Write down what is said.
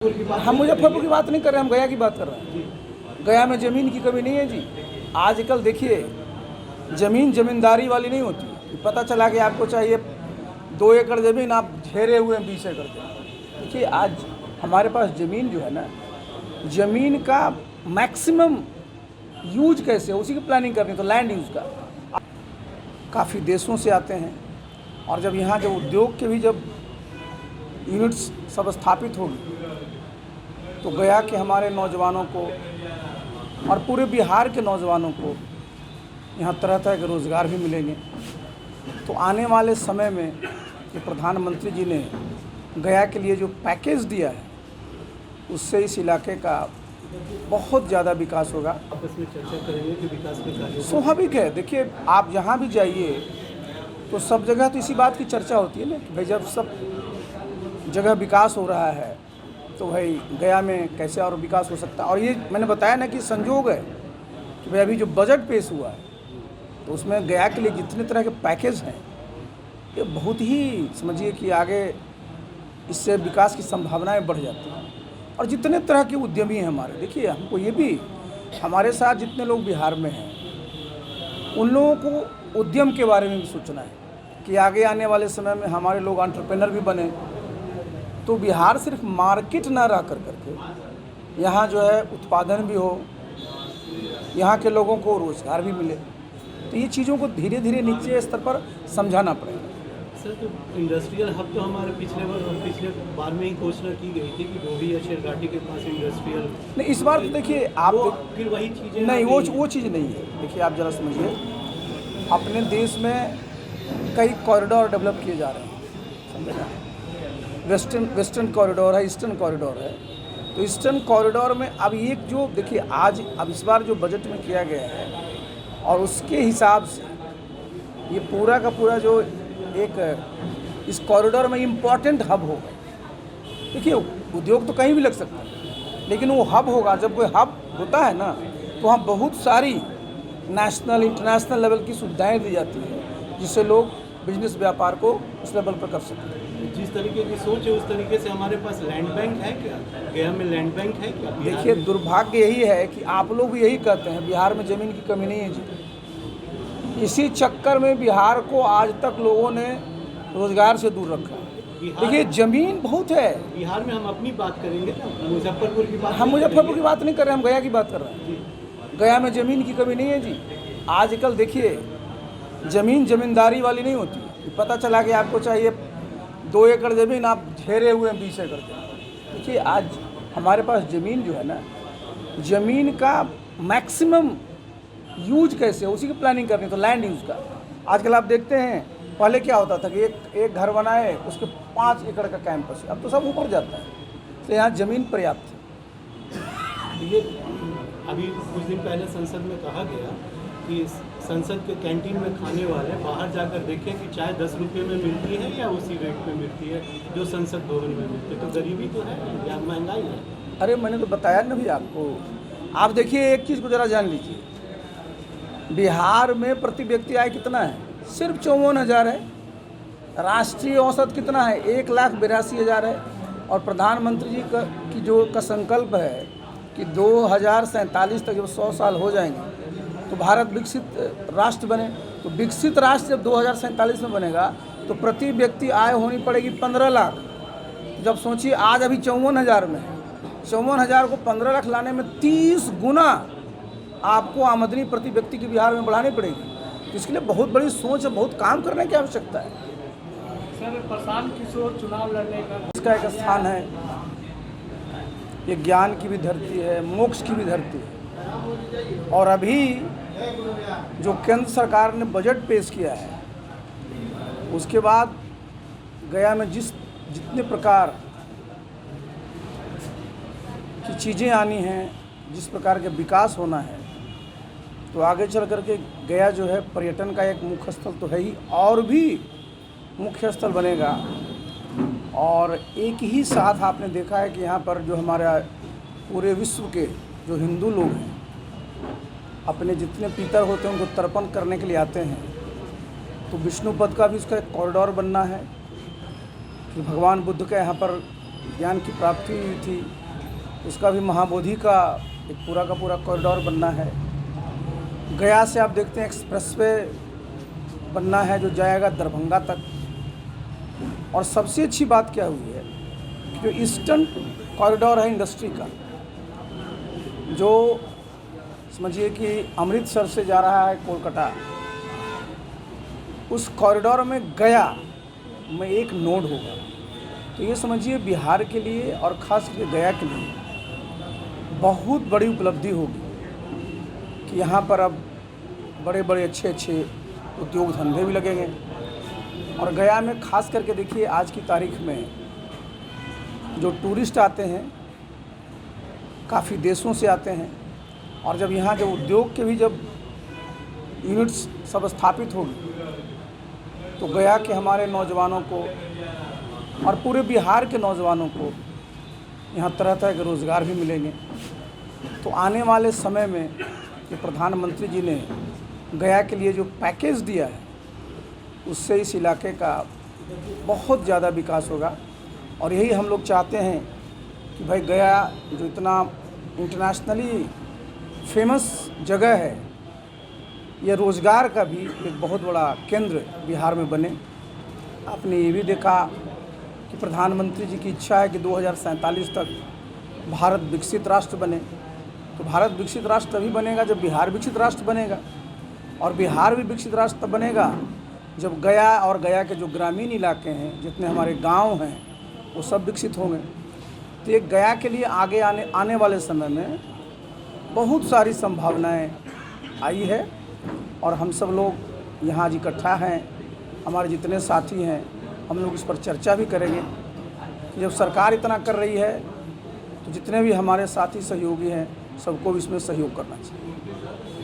हम मुजफ्फरपुर की बात नहीं कर रहे, हम गया की बात कर रहे हैं। गया में ज़मीन की कमी नहीं है जी। आजकल देखिए ज़मीन ज़मींदारी वाली नहीं होती। पता चला कि आपको चाहिए 2 एकड़ ज़मीन, आप घेरे हुए हैं 20 एकड़ के। देखिए आज हमारे पास ज़मीन जो है ना, ज़मीन का मैक्सिमम यूज कैसे, उसी की प्लानिंग करनी। तो लैंड यूज़ का काफ़ी देशों से आते हैं, और जब यहाँ जब उद्योग के भी जब यूनिट्स सब स्थापित होगी तो गया के हमारे नौजवानों को और पूरे बिहार के नौजवानों को यहाँ तरह तरह के रोज़गार भी मिलेंगे। तो आने वाले समय में ये प्रधानमंत्री जी ने गया के लिए जो पैकेज दिया है, उससे इस इलाके का बहुत ज़्यादा विकास होगा। आपस में चर्चा करेंगे कि विकास के कार्यों स्वाभाविक है। देखिए आप जहाँ भी जाइए तो सब जगह तो इसी बात की चर्चा होती है ना कि भाई जब सब जगह विकास हो रहा है तो भाई गया में कैसे और विकास हो सकता है। और ये मैंने बताया ना कि संजोग है कि भाई अभी जो बजट पेश हुआ है तो उसमें गया के लिए जितने तरह के पैकेज हैं, ये बहुत ही समझिए कि आगे इससे विकास की संभावनाएं बढ़ जाती हैं। और जितने तरह के उद्यमी हैं हमारे, देखिए हमको ये भी, हमारे साथ जितने लोग बिहार में हैं उन लोगों को उद्यम के बारे में भी सोचना है कि आगे आने वाले समय में हमारे लोग एंटरप्रेन्योर भी बने। तो बिहार सिर्फ मार्केट ना रह करके यहाँ जो है उत्पादन भी हो, यहाँ के लोगों को रोज़गार भी मिले। तो ये चीज़ों को धीरे धीरे नीचे स्तर पर समझाना पड़ेगा। सर, तो इंडस्ट्रियल हब तो हमारे पिछले बार में ही घोषणा की गई थी कि डोभी या शेरघाटी के पास इंडस्ट्रियल नहीं, इस बार तो देखिए आप फिर वही चीज़ें नहीं, वो चीज़ नहीं है। देखिए आप ज़रा समझिए, अपने देश में कई कॉरिडोर डेवलप किए जा रहे हैं, समझे ना। वेस्टर्न कॉरिडोर है, ईस्टर्न कॉरिडोर है। तो ईस्टर्न कॉरिडोर में अब एक जो देखिए आज अब इस बार जो बजट में किया गया है और उसके हिसाब से ये पूरा का पूरा जो एक इस कॉरिडोर में इम्पॉर्टेंट हब होगा। देखिए उद्योग तो कहीं भी लग सकता है, लेकिन वो हब होगा। जब कोई हब होता है ना तो वहाँ बहुत सारी नेशनल इंटरनेशनल लेवल की सुविधाएं दी जाती हैं, जिससे लोग बिजनेस व्यापार को उस लेवल पर कर सकते हैं। जिस तरीके की सोच है उस तरीके से हमारे पास लैंड बैंक है क्या? गया में लैंड बैंक है क्या? देखिए दुर्भाग्य यही है कि आप लोग भी यही कहते हैं बिहार में ज़मीन की कमी नहीं है जी। इसी चक्कर में बिहार को आज तक लोगों ने रोज़गार से दूर रखा। देखिए ज़मीन बहुत है बिहार में। हम अपनी बात करेंगे ना, मुजफ्फरपुर की बात हम मुजफ्फरपुर की बात नहीं कर रहे, हम गया की बात कर रहे हैं। गया में ज़मीन की कमी नहीं है जी। आजकल देखिए ज़मीन ज़मींदारी वाली नहीं होती। पता चला कि आपको चाहिए 2 एकड़ ज़मीन, आप घेरे हुए हैं 20 एकड़ के। देखिए आज हमारे पास ज़मीन जो है ना, ज़मीन का मैक्सिमम यूज कैसे, उसी की प्लानिंग करनी। तो लैंड यूज़ का आजकल आप देखते हैं, पहले क्या होता था कि एक घर बनाए उसके 5 एकड़ का कैंपस, अब तो सब ऊपर जाता है। तो यहाँ ज़मीन पर्याप्त है। ये अभी कुछ दिन पहले संसद में कहा गया कि संसद के कैंटीन में खाने वाले बाहर जाकर देखें कि चाय 10 रुपये में मिलती है या उसी रेट में मिलती है जो संसद भवन में मिलती है। तो गरीबी तो है या महंगाई है? अरे मैंने तो बताया ना भी आपको। आप देखिए एक चीज़ को ज़रा जान लीजिए, बिहार में प्रति व्यक्ति आय कितना है? सिर्फ 54,000 है। राष्ट्रीय औसत कितना है? 1,82,000 है। और प्रधानमंत्री जी का संकल्प है कि 2047 तक जब 100 साल हो जाएंगे तो भारत विकसित राष्ट्र बने। तो विकसित राष्ट्र जब 2047 में बनेगा तो प्रति व्यक्ति आय होनी पड़ेगी 15 लाख। जब सोचिए आज अभी 54,000 में है, 54,000 को 15 लाख लाने में 30 गुना आपको आमदनी प्रति व्यक्ति की बिहार में बढ़ानी पड़ेगी। तो इसके लिए बहुत बड़ी सोच है, बहुत काम करने की आवश्यकता है। सर, प्रशांत किशोर चुनाव लड़ने का इसका एक स्थान है, ये ज्ञान की भी धरती है, मोक्ष की भी धरती है। और अभी जो केंद्र सरकार ने बजट पेश किया है उसके बाद गया में जितने प्रकार की चीज़ें आनी हैं, जिस प्रकार का विकास होना है, तो आगे चल कर के गया जो है पर्यटन का एक मुख्य स्थल तो है ही, और भी मुख्य स्थल बनेगा। और एक ही साथ आपने देखा है कि यहाँ पर जो हमारा पूरे विश्व के जो हिंदू लोग हैं अपने जितने पितर होते हैं उनको तर्पण करने के लिए आते हैं। तो विष्णुपद का भी उसका एक कॉरिडोर बनना है कि भगवान बुद्ध का यहाँ पर ज्ञान की प्राप्ति हुई थी, उसका भी महाबोधि का एक पूरा का पूरा कॉरिडोर बनना है। गया से आप देखते हैं एक्सप्रेसवे बनना है जो जाएगा दरभंगा तक। और सबसे अच्छी बात क्या हुई है कि जो ईस्टर्न कॉरिडोर है इंडस्ट्री का, जो समझिए कि अमृतसर से जा रहा है कोलकाता, उस कॉरिडोर में गया में एक नोड होगा। तो ये समझिए बिहार के लिए और ख़ास करके गया के लिए बहुत बड़ी उपलब्धि होगी कि यहाँ पर अब बड़े बड़े अच्छे उद्योग धंधे भी लगेंगे। और गया में ख़ास करके देखिए आज की तारीख में जो टूरिस्ट आते हैं, काफ़ी देशों से आते हैं, और जब यहाँ जब उद्योग के भी जब यूनिट्स सब स्थापित होगी तो गया के हमारे नौजवानों को और पूरे बिहार के नौजवानों को यहाँ तरह तरह के रोज़गार भी मिलेंगे। तो आने वाले समय में ये प्रधानमंत्री जी ने गया के लिए जो पैकेज दिया है उससे इस इलाके का बहुत ज़्यादा विकास होगा। और यही हम लोग चाहते हैं कि भाई गया जो इतना इंटरनेशनली फेमस जगह है, यह रोज़गार का भी एक बहुत बड़ा केंद्र बिहार में बने। आपने ये भी देखा कि प्रधानमंत्री जी की इच्छा है कि 2047 तक भारत विकसित राष्ट्र बने। तो भारत विकसित राष्ट्र तभी बनेगा जब बिहार विकसित राष्ट्र बनेगा, और बिहार भी विकसित राष्ट्र तब बनेगा जब गया और गया के जो ग्रामीण इलाके हैं, जितने हमारे गांव हैं, वो सब विकसित होंगे। तो ये गया के लिए आगे आने वाले समय में बहुत सारी संभावनाएं आई है। और हम सब लोग यहाँ आज इकट्ठा हैं, हमारे जितने साथी हैं, हम लोग इस पर चर्चा भी करेंगे कि जब सरकार इतना कर रही है तो जितने भी हमारे साथी सहयोगी हैं सबको इसमें सहयोग करना चाहिए।